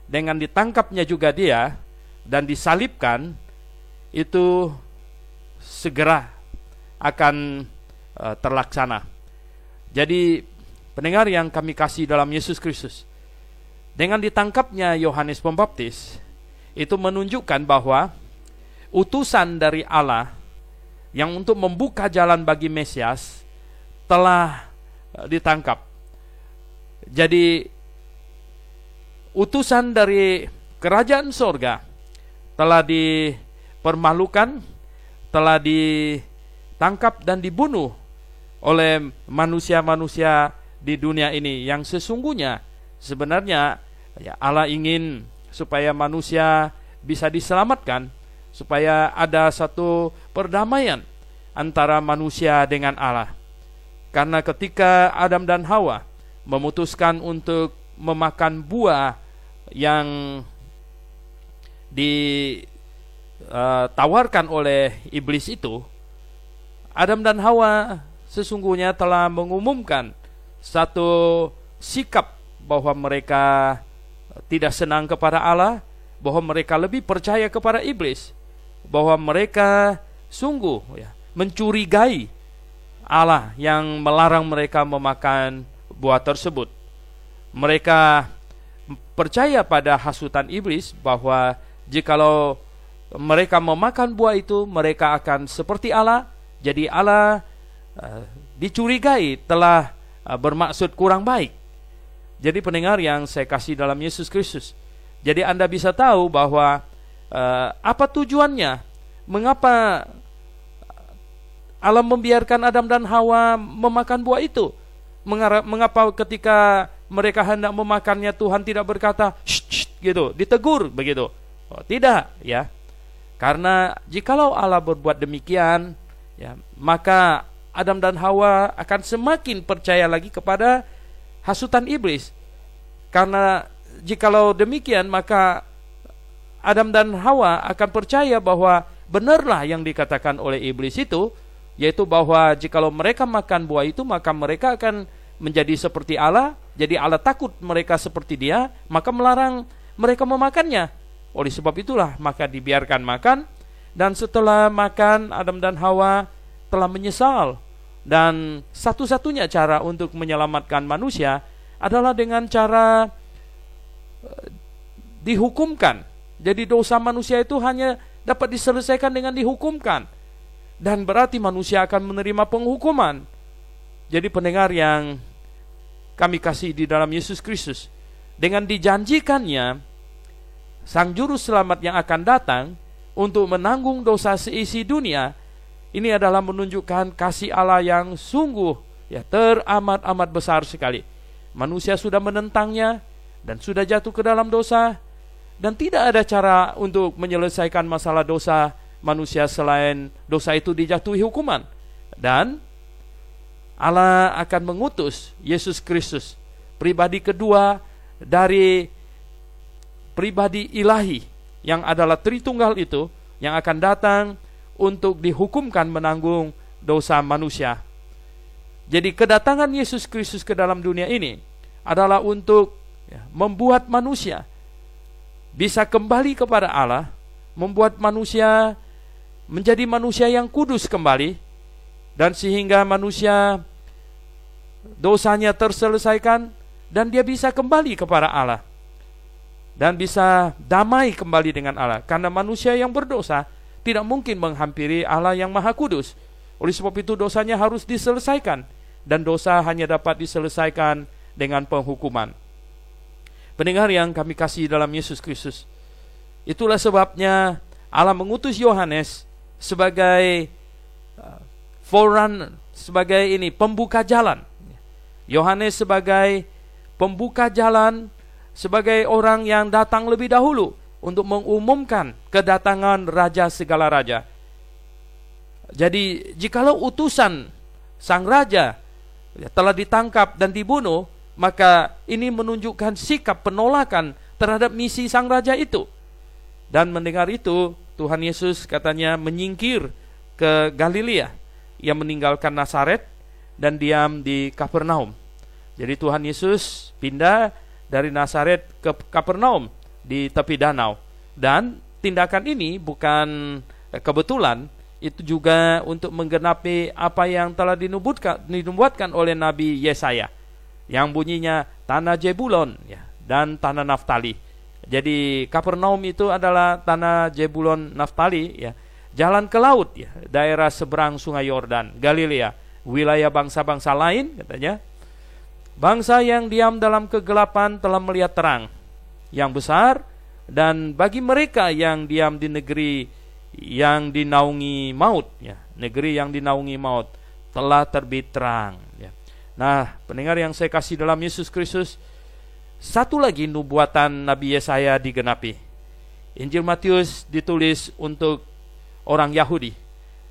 dengan ditangkapnya juga dia dan disalibkan, itu segera akan terlaksana. Jadi pendengar yang kami kasih dalam Yesus Kristus, dengan ditangkapnya Yohanes Pembaptis, itu menunjukkan bahwa utusan dari Allah yang untuk membuka jalan bagi Mesias telah ditangkap. Jadi utusan dari kerajaan sorga telah dipermalukan, telah ditangkap dan dibunuh oleh manusia-manusia di dunia ini, yang sesungguhnya sebenarnya Allah ingin supaya manusia bisa diselamatkan, supaya ada satu perdamaian antara manusia dengan Allah. Karena ketika Adam dan Hawa memutuskan untuk memakan buah yang ditawarkan oleh iblis itu, Adam dan Hawa sesungguhnya telah mengumumkan satu sikap bahwa mereka tidak senang kepada Allah, bahwa mereka lebih percaya kepada iblis, bahwa mereka sungguh mencurigai Allah yang melarang mereka memakan buah tersebut. Mereka percaya pada hasutan iblis bahwa jikalau mereka memakan buah itu, mereka akan seperti Allah. Jadi Allah dicurigai telah bermaksud kurang baik. Jadi pendengar yang saya kasih dalam Yesus Kristus, jadi Anda bisa tahu bahwa apa tujuannya, mengapa Allah membiarkan Adam dan Hawa memakan buah itu. Mengapa ketika mereka hendak memakannya Tuhan tidak berkata shh, gitu, ditegur begitu. Oh, tidak ya. Karena jikalau Allah berbuat demikian, ya, maka Adam dan Hawa akan semakin percaya lagi kepada hasutan iblis. Karena jikalau demikian, maka Adam dan Hawa akan percaya bahwa benarlah yang dikatakan oleh iblis itu, yaitu bahwa jikalau mereka makan buah itu, maka mereka akan menjadi seperti Allah. Jadi Allah takut mereka seperti dia, maka melarang mereka memakannya. Oleh sebab itulah maka dibiarkan makan. Dan setelah makan, Adam dan Hawa telah menyesal. Dan satu-satunya cara untuk menyelamatkan manusia adalah dengan cara dihukumkan. Jadi dosa manusia itu hanya dapat diselesaikan dengan dihukumkan. Dan berarti manusia akan menerima penghukuman. Jadi pendengar yang kami kasih di dalam Yesus Kristus, dengan dijanjikannya Sang Juru Selamat yang akan datang untuk menanggung dosa seisi dunia, ini adalah menunjukkan kasih Allah yang sungguh teramat-amat besar sekali. Manusia sudah menentangnya dan sudah jatuh ke dalam dosa, dan tidak ada cara untuk menyelesaikan masalah dosa manusia selain dosa itu dijatuhi hukuman. Dan Allah akan mengutus Yesus Kristus, pribadi kedua dari pribadi ilahi yang adalah Tritunggal itu, yang akan datang untuk dihukumkan menanggung dosa manusia. Jadi kedatangan Yesus Kristus ke dalam dunia ini adalah untuk membuat manusia bisa kembali kepada Allah, membuat manusia menjadi manusia yang kudus kembali, dan sehingga manusia dosanya terselesaikan dan dia bisa kembali kepada Allah dan bisa damai kembali dengan Allah. Karena manusia yang berdosa tidak mungkin menghampiri Allah yang Maha Kudus. Oleh sebab itu dosanya harus diselesaikan dan dosa hanya dapat diselesaikan dengan penghukuman. Pendengar yang kami kasih dalam Yesus Kristus, itulah sebabnya Allah mengutus Yohanes sebagai forerunner, sebagai pembuka jalan. Yohanes sebagai pembuka jalan, sebagai orang yang datang lebih dahulu untuk mengumumkan kedatangan Raja segala raja. Jadi jikalau utusan sang raja telah ditangkap dan dibunuh, maka ini menunjukkan sikap penolakan terhadap misi sang raja itu. Dan mendengar itu, Tuhan Yesus katanya menyingkir ke Galilea. Ia meninggalkan Nazaret dan diam di Kapernaum. Jadi Tuhan Yesus pindah dari Nazaret ke Kapernaum di tepi danau. Dan tindakan ini bukan kebetulan, itu juga untuk menggenapi apa yang telah dinubuatkan oleh Nabi Yesaya, yang bunyinya tanah Jebulon dan tanah Naftali. Jadi Kapernaum itu adalah tanah Jebulon Naftali, jalan ke laut, daerah seberang Sungai Yordan, Galilea, wilayah bangsa-bangsa lain katanya. Bangsa yang diam dalam kegelapan telah melihat terang yang besar, dan bagi mereka yang diam di negeri yang dinaungi maut, negeri yang dinaungi maut, telah terbit terang. Nah, pendengar yang saya kasih dalam Yesus Kristus, satu lagi nubuatan Nabi Yesaya digenapi. Injil Matius ditulis untuk orang Yahudi,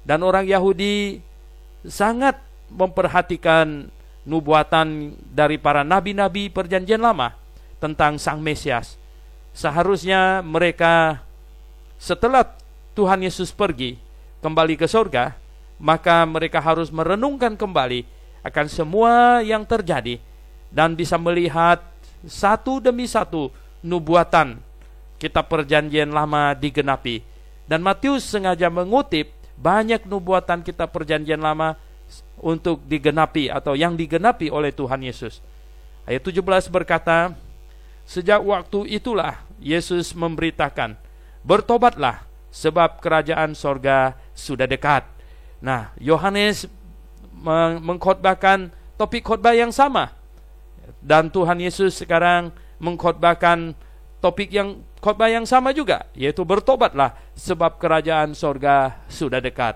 dan orang Yahudi sangat memperhatikan nubuatan dari para nabi-nabi perjanjian lama tentang Sang Mesias. Seharusnya mereka setelah Tuhan Yesus pergi kembali ke surga, maka mereka harus merenungkan kembali akan semua yang terjadi dan bisa melihat satu demi satu nubuatan kitab perjanjian lama digenapi. Dan Matius sengaja mengutip banyak nubuatan kitab perjanjian lama untuk digenapi atau yang digenapi oleh Tuhan Yesus. Ayat 17 berkata, sejak waktu itulah Yesus memberitakan, bertobatlah sebab kerajaan sorga sudah dekat. Nah, Yohanes mengkhotbahkan topik khotbah yang sama, dan Tuhan Yesus sekarang mengkhotbahkan topik yang khotbah yang sama juga, yaitu bertobatlah sebab kerajaan sorga sudah dekat.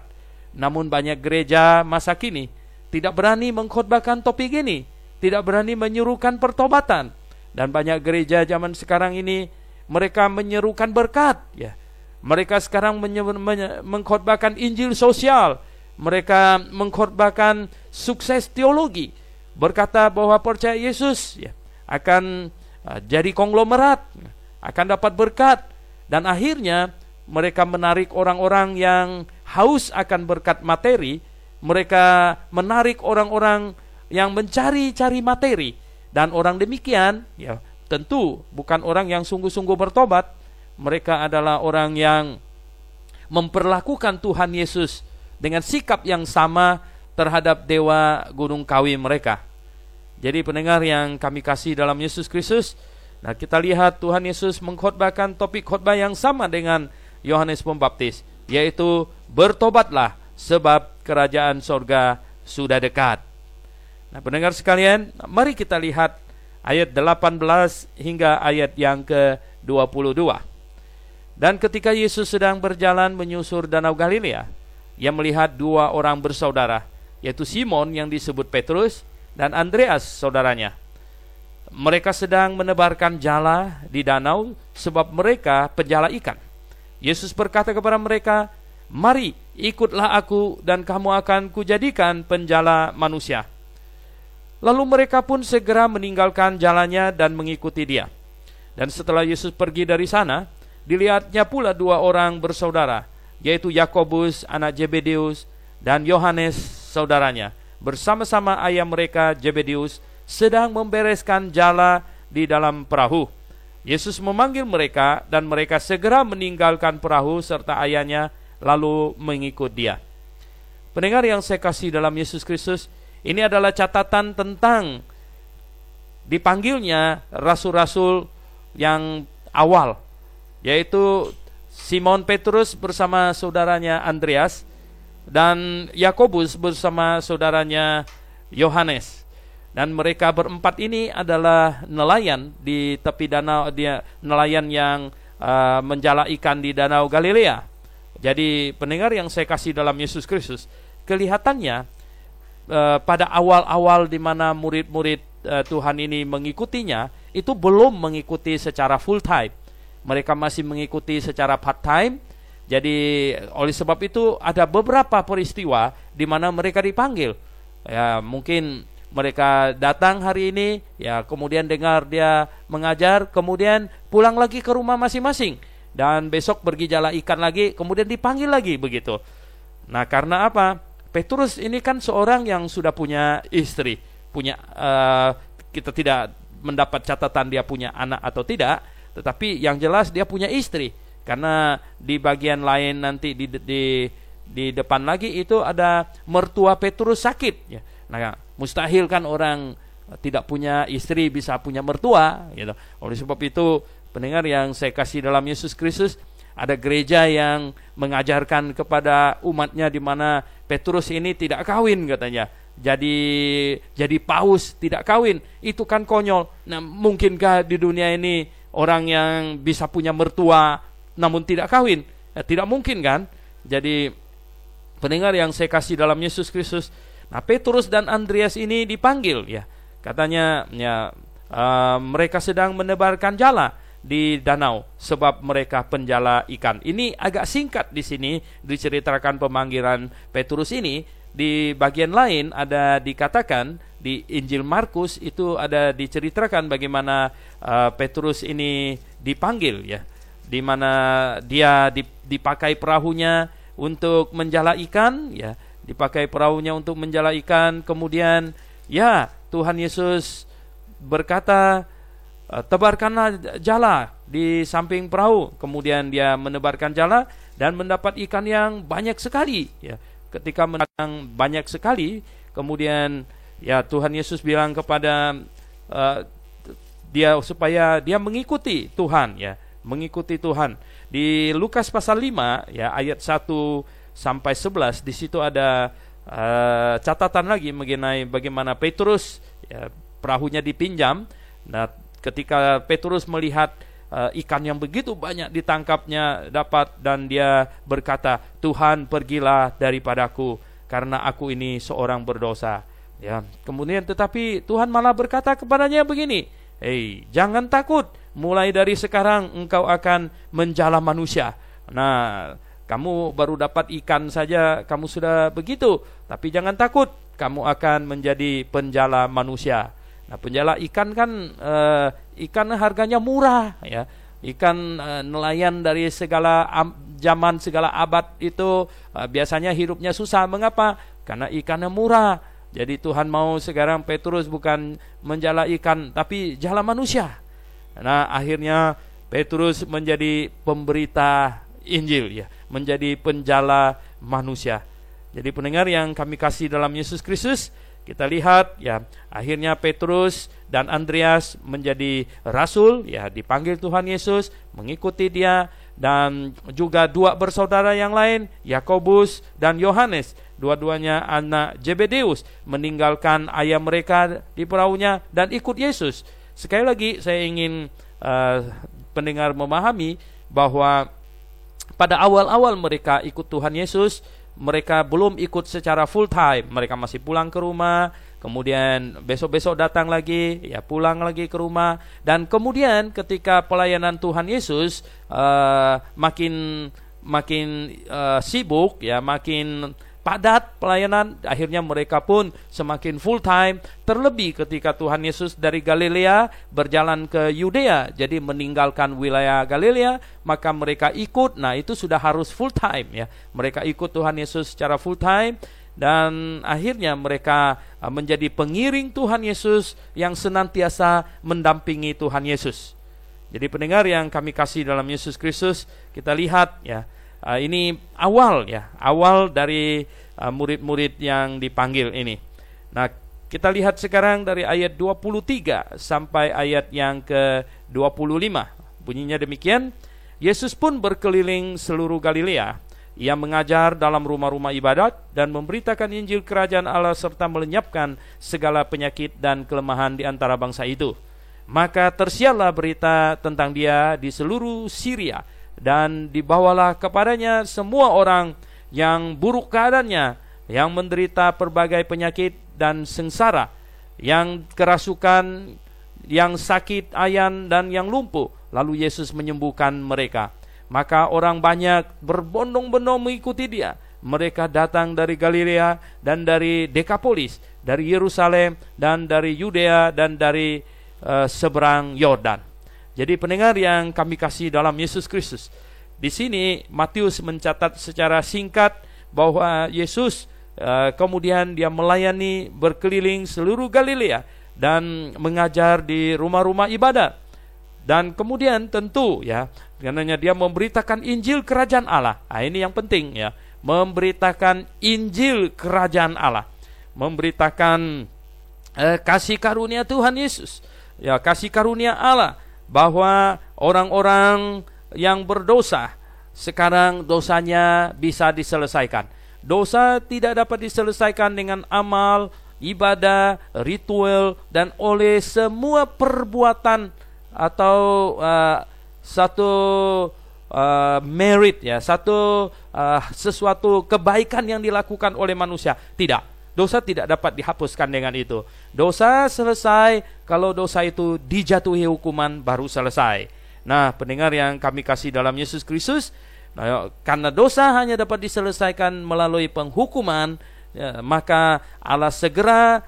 Namun banyak gereja masa kini tidak berani mengkhotbahkan topik ini, tidak berani menyerukan pertobatan. Dan banyak gereja zaman sekarang ini mereka menyerukan berkat, Mereka sekarang mengkhotbahkan Injil sosial. Mereka mengkhotbahkan sukses teologi, berkata bahwa percaya Yesus akan jadi konglomerat, akan dapat berkat. Dan akhirnya mereka menarik orang-orang yang haus akan berkat materi. Mereka menarik orang-orang yang mencari-cari materi. Dan orang demikian tentu bukan orang yang sungguh-sungguh bertobat. Mereka adalah orang yang memperlakukan Tuhan Yesus dengan sikap yang sama terhadap dewa gunung kawi mereka. Jadi pendengar yang kami kasih dalam Yesus Kristus, nah kita lihat Tuhan Yesus mengkhotbahkan topik khotbah yang sama dengan Yohanes Pembaptis, yaitu bertobatlah sebab kerajaan sorga sudah dekat. Nah pendengar sekalian, mari kita lihat ayat 18 hingga ayat yang ke-22. Dan ketika Yesus sedang berjalan menyusur danau Galilea, ia melihat dua orang bersaudara, yaitu Simon yang disebut Petrus dan Andreas saudaranya. Mereka sedang menebarkan jala di danau sebab mereka penjala ikan. Yesus berkata kepada mereka, mari ikutlah aku dan kamu akan kujadikan penjala manusia. Lalu mereka pun segera meninggalkan jalannya dan mengikuti dia. Dan setelah Yesus pergi dari sana, dilihatnya pula dua orang bersaudara, yaitu Yakobus anak Zebedeus dan Yohanes saudaranya, bersama-sama ayah mereka Zebedeus sedang membereskan jala di dalam perahu. Yesus memanggil mereka dan mereka segera meninggalkan perahu serta ayahnya lalu mengikut dia. Pendengar yang saya kasih dalam Yesus Kristus, ini adalah catatan tentang dipanggilnya rasul-rasul yang awal, yaitu Simon Petrus bersama saudaranya Andreas dan Yakobus bersama saudaranya Yohanes. Dan mereka berempat ini adalah nelayan di tepi danau, dia nelayan yang menjala ikan di Danau Galilea. Jadi pendengar yang saya kasih dalam Yesus Kristus, kelihatannya pada awal-awal di mana murid-murid Tuhan ini mengikutinya, itu belum mengikuti secara full time. Mereka masih mengikuti secara part time. Jadi oleh sebab itu ada beberapa peristiwa di mana mereka dipanggil. Ya, mungkin mereka datang hari ini, ya kemudian dengar dia mengajar, kemudian pulang lagi ke rumah masing-masing, dan besok pergi jala ikan lagi, kemudian dipanggil lagi begitu. Nah, karena apa? Petrus ini kan seorang yang sudah punya istri, kita tidak mendapat catatan dia punya anak atau tidak, tetapi yang jelas dia punya istri. Karena di bagian lain nanti di depan lagi itu ada mertua Petrus sakit, ya. Nah, mustahil kan orang tidak punya istri bisa punya mertua, gitu. Oleh sebab itu, pendengar yang saya kasih dalam Yesus Kristus, ada gereja yang mengajarkan kepada umatnya di mana Petrus ini tidak kawin katanya. Jadi paus tidak kawin, itu kan konyol. Nah, mungkinkah di dunia ini orang yang bisa punya mertua namun tidak kawin? Ya, tidak mungkin kan? Jadi pendengar yang saya kasih dalam Yesus Kristus, nah Petrus dan Andreas ini dipanggil, ya. Katanya ya mereka sedang menebarkan jala di danau sebab mereka penjala ikan. Ini agak singkat di sini diceritakan pemanggilan Petrus ini. Di bagian lain ada dikatakan di Injil Markus itu ada diceritakan bagaimana Petrus ini dipanggil, ya. Di mana dia dipakai perahunya untuk menjala ikan, ya. Dipakai perahunya untuk menjala ikan. Kemudian ya Tuhan Yesus berkata, tebarkanlah jala di samping perahu. Kemudian dia menebarkan jala dan mendapat ikan yang banyak sekali, ya. Ketika menang banyak sekali, kemudian ya Tuhan Yesus bilang kepada dia supaya dia mengikuti Tuhan, ya, mengikuti Tuhan. Di Lukas pasal 5 ya ayat 1 sampai 11, di situ ada catatan lagi mengenai bagaimana Petrus, ya, perahunya dipinjam. Nah, ketika Petrus melihat ikan yang begitu banyak ditangkapnya dapat, dan dia berkata, Tuhan pergilah daripadaku karena aku ini seorang berdosa, ya. Kemudian tetapi Tuhan malah berkata kepadanya begini, jangan takut, mulai dari sekarang engkau akan menjala manusia. Nah, kamu baru dapat ikan saja kamu sudah begitu, tapi jangan takut, kamu akan menjadi penjala manusia. Nah, penjala ikan kan ikan harganya murah, ya. Ikan nelayan dari segala zaman, segala abad itu biasanya hidupnya susah. Mengapa? Karena ikannya murah. Jadi Tuhan mau sekarang Petrus bukan menjala ikan, tapi jala manusia. Nah, akhirnya Petrus menjadi pemberita Injil, ya, menjadi penjala manusia. Jadi pendengar yang kami kasih dalam Yesus Kristus, kita lihat, ya, akhirnya Petrus dan Andreas menjadi rasul, ya, dipanggil Tuhan Yesus, mengikuti dia. Dan juga dua bersaudara yang lain, Yakobus dan Yohanes, dua-duanya anak Zebedeus, meninggalkan ayah mereka di perahunya dan ikut Yesus. Sekali lagi saya ingin pendengar memahami bahwa pada awal-awal mereka ikut Tuhan Yesus, mereka belum ikut secara full time. Mereka masih pulang ke rumah, kemudian besok-besok datang lagi, ya, pulang lagi ke rumah. Dan kemudian ketika pelayanan Tuhan Yesus makin sibuk, ya, makin padat pelayanan, akhirnya mereka pun semakin full time. Terlebih ketika Tuhan Yesus dari Galilea berjalan ke Yudea, jadi meninggalkan wilayah Galilea, maka mereka ikut. Nah, itu sudah harus full time, ya. Mereka ikut Tuhan Yesus secara full time, dan akhirnya mereka menjadi pengiring Tuhan Yesus yang senantiasa mendampingi Tuhan Yesus. Jadi pendengar yang kami kasih dalam Yesus Kristus, kita lihat, ya, ini awal dari murid-murid yang dipanggil ini. Nah, kita lihat sekarang dari ayat 23 sampai ayat yang ke-25. Bunyinya demikian, Yesus pun berkeliling seluruh Galilea Ia mengajar dalam rumah-rumah ibadat dan memberitakan Injil kerajaan Allah serta melenyapkan segala penyakit dan kelemahan di antara bangsa itu. Maka tersiarlah berita tentang dia di seluruh Syria, dan dibawalah kepadanya semua orang yang buruk keadaannya, yang menderita berbagai penyakit dan sengsara, yang kerasukan, yang sakit ayan, dan yang lumpuh. Lalu Yesus menyembuhkan mereka. Maka orang banyak berbondong-bondong mengikuti dia. Mereka datang dari Galilea dan dari Dekapolis, dari Yerusalem dan dari Yudea dan dari seberang Yordan. Jadi pendengar yang kami kasih dalam Yesus Kristus, di sini Matius mencatat secara singkat bahwa Yesus kemudian dia melayani berkeliling seluruh Galilea dan mengajar di rumah-rumah ibadat. Dan kemudian tentu ya, karenanya dia memberitakan Injil kerajaan Allah. Nah, ini yang penting ya, memberitakan Injil kerajaan Allah, memberitakan kasih karunia Tuhan Yesus, ya, kasih karunia Allah, bahwa orang-orang yang berdosa sekarang dosanya bisa diselesaikan. Dosa tidak dapat diselesaikan dengan amal, ibadah, ritual, dan oleh semua perbuatan atau satu merit ya, satu sesuatu kebaikan yang dilakukan oleh manusia. Tidak, dosa tidak dapat dihapuskan dengan itu. Dosa selesai kalau dosa itu dijatuhi hukuman, baru selesai. Nah, pendengar yang kami kasih dalam Yesus Kristus, karena dosa hanya dapat diselesaikan melalui penghukuman, ya, maka Allah segera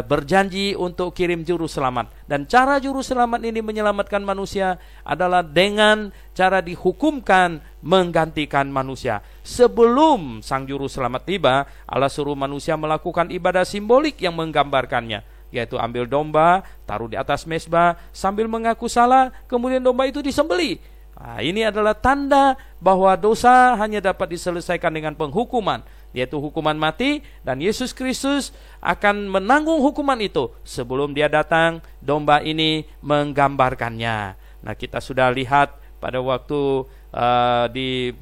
berjanji untuk kirim juru selamat. Dan cara juru selamat ini menyelamatkan manusia adalah dengan cara dihukumkan menggantikan manusia. Sebelum sang juru selamat tiba, Allah suruh manusia melakukan ibadah simbolik yang menggambarkannya, yaitu ambil domba, taruh di atas mezbah sambil mengaku salah, kemudian domba itu disembelih. Nah, ini adalah tanda bahwa dosa hanya dapat diselesaikan dengan penghukuman, yaitu hukuman mati, dan Yesus Kristus akan menanggung hukuman itu. Sebelum dia datang, domba ini menggambarkannya. Nah, kita sudah lihat pada waktu di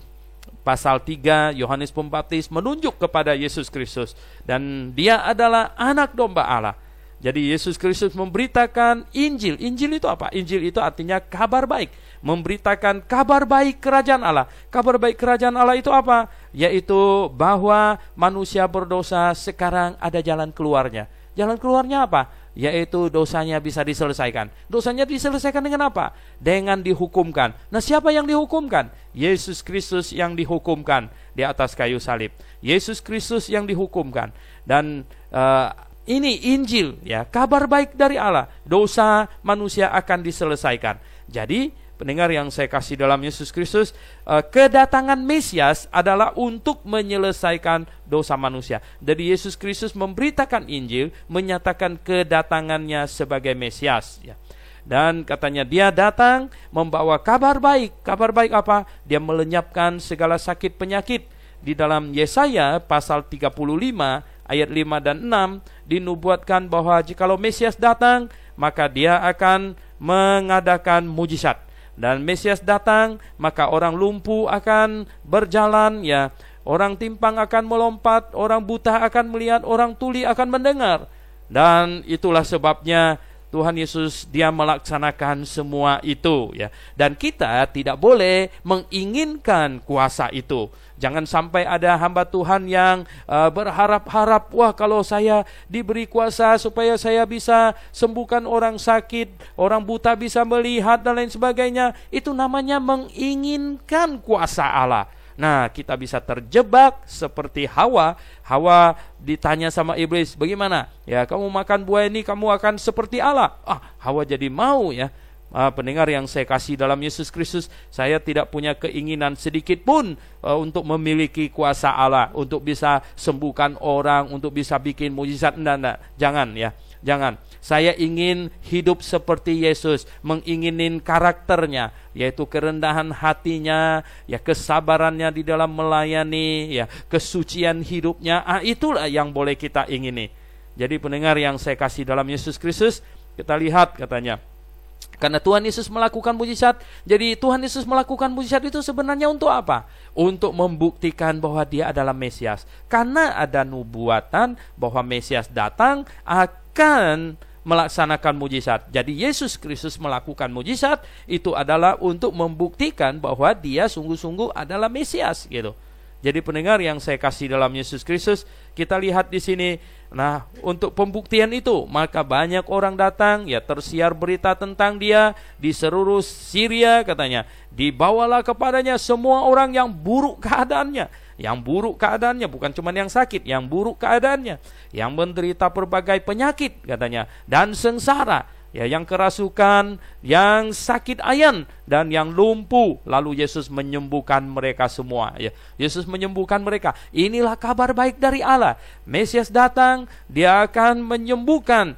pasal 3, Yohanes Pembaptis menunjuk kepada Yesus Kristus, dan dia adalah anak domba Allah. Jadi Yesus Kristus memberitakan Injil. Injil itu apa? Injil itu artinya kabar baik. Memberitakan kabar baik kerajaan Allah. Kabar baik kerajaan Allah itu apa? Yaitu bahwa manusia berdosa sekarang ada jalan keluarnya. Jalan keluarnya apa? Yaitu dosanya bisa diselesaikan. Dosanya diselesaikan dengan apa? Dengan dihukumkan. Nah, siapa yang dihukumkan? Yesus Kristus yang dihukumkan di atas kayu salib. Yesus Kristus yang dihukumkan. Dan ini Injil ya, kabar baik dari Allah. Dosa manusia akan diselesaikan. Jadi pendengar yang saya kasih dalam Yesus Kristus, kedatangan Mesias adalah untuk menyelesaikan dosa manusia. Jadi Yesus Kristus memberitakan Injil, menyatakan kedatangannya sebagai Mesias ya. Dan katanya dia datang membawa kabar baik. Kabar baik apa? Dia melenyapkan segala sakit penyakit. Di dalam Yesaya pasal 35 ayat 5 dan 6 dinubuatkan bahwa jikalau Mesias datang, maka dia akan mengadakan mujizat. Dan Mesias datang, maka orang lumpuh akan berjalan ya, orang timpang akan melompat, orang buta akan melihat, orang tuli akan mendengar. Dan itulah sebabnya Tuhan Yesus dia melaksanakan semua itu ya. Dan kita tidak boleh menginginkan kuasa itu. Jangan sampai ada hamba Tuhan yang berharap-harap, wah kalau saya diberi kuasa supaya saya bisa sembuhkan orang sakit, orang buta bisa melihat dan lain sebagainya. Itu namanya menginginkan kuasa Allah. Nah, kita bisa terjebak seperti Hawa. Hawa ditanya sama iblis, bagaimana? Ya, kamu makan buah ini, kamu akan seperti Allah. Hawa jadi mau ya. Pendengar yang saya kasih dalam Yesus Kristus, saya tidak punya keinginan sedikit pun untuk memiliki kuasa Allah, untuk bisa sembuhkan orang, untuk bisa bikin mujizat. Enggak. Jangan ya, jangan. Saya ingin hidup seperti Yesus, menginginin karakternya, yaitu kerendahan hatinya, ya kesabarannya di dalam melayani, ya kesucian hidupnya. Itulah yang boleh kita ingini. Jadi pendengar yang saya kasih dalam Yesus Kristus, kita lihat katanya, Karena Tuhan Yesus melakukan mujizat. Jadi Tuhan Yesus melakukan mujizat itu sebenarnya untuk apa? Untuk membuktikan bahwa dia adalah Mesias. Karena ada nubuatan bahwa Mesias datang akan melaksanakan mujizat. Jadi Yesus Kristus melakukan mujizat itu adalah untuk membuktikan bahwa dia sungguh-sungguh adalah Mesias gitu. Jadi pendengar yang saya kasih dalam Yesus Kristus, kita lihat di sini. Nah, untuk pembuktian itu, maka banyak orang datang, ya tersiar berita tentang dia di seluruh Syria katanya. Dibawalah kepadanya semua orang yang buruk keadaannya. Yang buruk keadaannya, bukan cuma yang sakit, yang buruk keadaannya, yang menderita berbagai penyakit katanya, dan sengsara. Ya, yang kerasukan, yang sakit ayan, dan yang lumpuh. Lalu Yesus menyembuhkan mereka semua. Ya, Yesus menyembuhkan mereka. Inilah kabar baik dari Allah. Mesias datang, dia akan menyembuhkan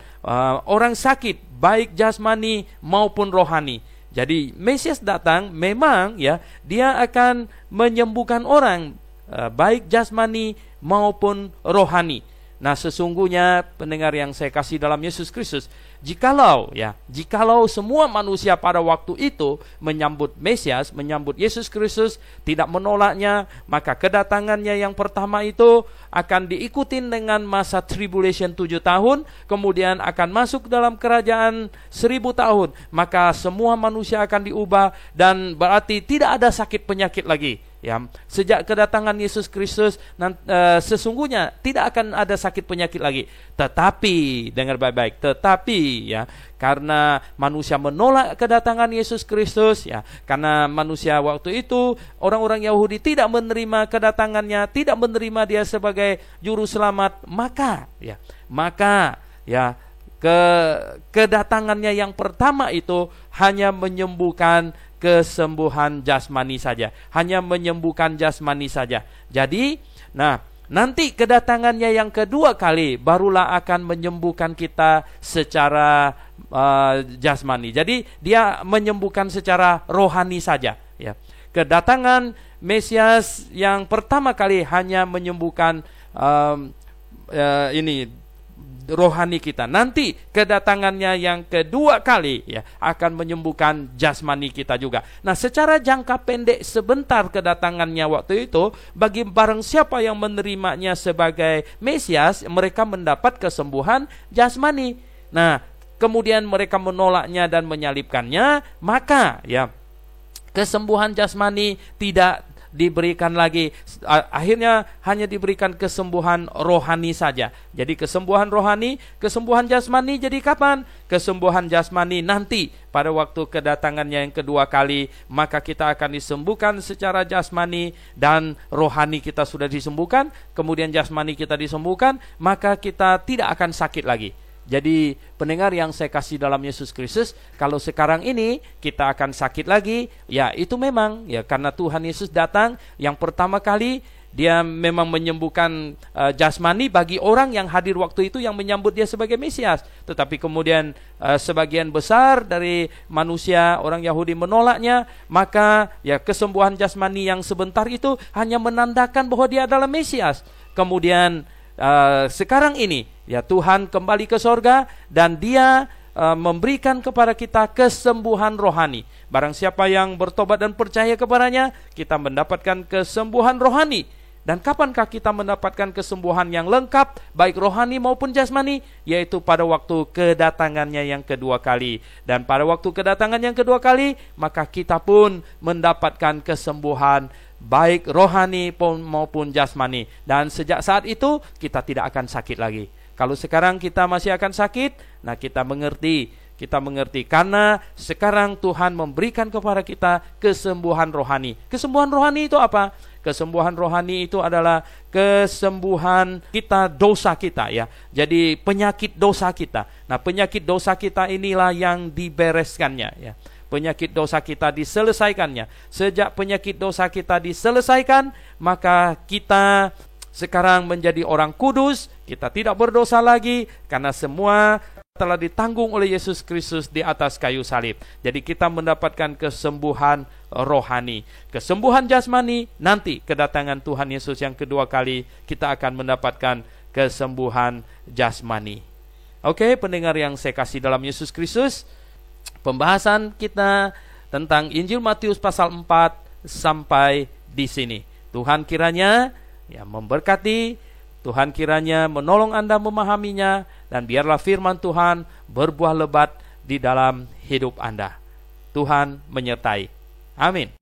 orang sakit, baik jasmani maupun rohani. Jadi Mesias datang, memang ya dia akan menyembuhkan orang, baik jasmani maupun rohani. Nah, sesungguhnya pendengar yang saya kasih dalam Yesus Kristus, jikalau semua manusia pada waktu itu menyambut Mesias, menyambut Yesus Kristus, tidak menolaknya, maka kedatangannya yang pertama itu akan diikuti dengan masa tribulation 7 tahun, kemudian akan masuk dalam kerajaan 1000 tahun, maka semua manusia akan diubah, dan berarti tidak ada sakit penyakit lagi. Ya, sejak kedatangan Yesus Kristus sesungguhnya tidak akan ada sakit penyakit lagi. Tetapi dengar baik-baik, tetapi ya karena manusia menolak kedatangan Yesus Kristus, ya karena manusia waktu itu orang-orang Yahudi tidak menerima kedatangannya, tidak menerima dia sebagai juru selamat, maka kedatangannya yang pertama itu hanya menyembuhkan kesembuhan jasmani saja, hanya menyembuhkan jasmani saja. Jadi, nanti kedatangannya yang kedua kali barulah akan menyembuhkan kita secara jasmani. Jadi dia menyembuhkan secara rohani saja. Ya, kedatangan Mesias yang pertama kali hanya menyembuhkan rohani kita. Nanti kedatangannya yang kedua kali ya akan menyembuhkan jasmani kita juga. Nah, secara jangka pendek sebentar kedatangannya waktu itu, bagi barang siapa yang menerimanya sebagai Mesias, mereka mendapat kesembuhan jasmani. Nah, kemudian mereka menolaknya dan menyalibkannya, maka ya kesembuhan jasmani tidak diberikan lagi, akhirnya hanya diberikan kesembuhan rohani saja. Jadi kesembuhan rohani, kesembuhan jasmani jadi kapan? Kesembuhan jasmani nanti pada waktu kedatangannya yang kedua kali, maka kita akan disembuhkan secara jasmani dan rohani kita sudah disembuhkan, kemudian jasmani kita disembuhkan, maka kita tidak akan sakit lagi. Jadi pendengar yang saya kasih dalam Yesus Kristus, kalau sekarang ini kita akan sakit lagi, ya itu memang ya karena Tuhan Yesus datang yang pertama kali, dia memang menyembuhkan jasmani bagi orang yang hadir waktu itu yang menyambut dia sebagai Mesias. Tetapi kemudian sebagian besar dari manusia orang Yahudi menolaknya, maka ya kesembuhan jasmani yang sebentar itu hanya menandakan bahwa dia adalah Mesias. Kemudian sekarang ini ya Tuhan kembali ke sorga dan dia memberikan kepada kita kesembuhan rohani. Barang siapa yang bertobat dan percaya kepadanya, kita mendapatkan kesembuhan rohani. Dan kapankah kita mendapatkan kesembuhan yang lengkap, baik rohani maupun jasmani? Yaitu pada waktu kedatangannya yang kedua kali. Dan pada waktu kedatangan yang kedua kali, maka kita pun mendapatkan kesembuhan baik rohani maupun jasmani. Dan sejak saat itu kita tidak akan sakit lagi. Kalau sekarang kita masih akan sakit, nah kita mengerti karena sekarang Tuhan memberikan kepada kita kesembuhan rohani. Kesembuhan rohani itu apa? Kesembuhan rohani itu adalah kesembuhan kita, dosa kita ya. Jadi penyakit dosa kita. Nah, penyakit dosa kita inilah yang dibereskannya ya. Penyakit dosa kita diselesaikannya. Sejak penyakit dosa kita diselesaikan, maka kita sekarang menjadi orang kudus. Kita tidak berdosa lagi karena semua telah ditanggung oleh Yesus Kristus di atas kayu salib. Jadi kita mendapatkan kesembuhan rohani. Kesembuhan jasmani, nanti kedatangan Tuhan Yesus yang kedua kali kita akan mendapatkan kesembuhan jasmani. Oke, pendengar yang saya kasih dalam Yesus Kristus, pembahasan kita tentang Injil Matius pasal 4 sampai di sini. Tuhan kiranya memberkati, Tuhan kiranya menolong Anda memahaminya, dan biarlah firman Tuhan berbuah lebat di dalam hidup Anda. Tuhan menyertai. Amin.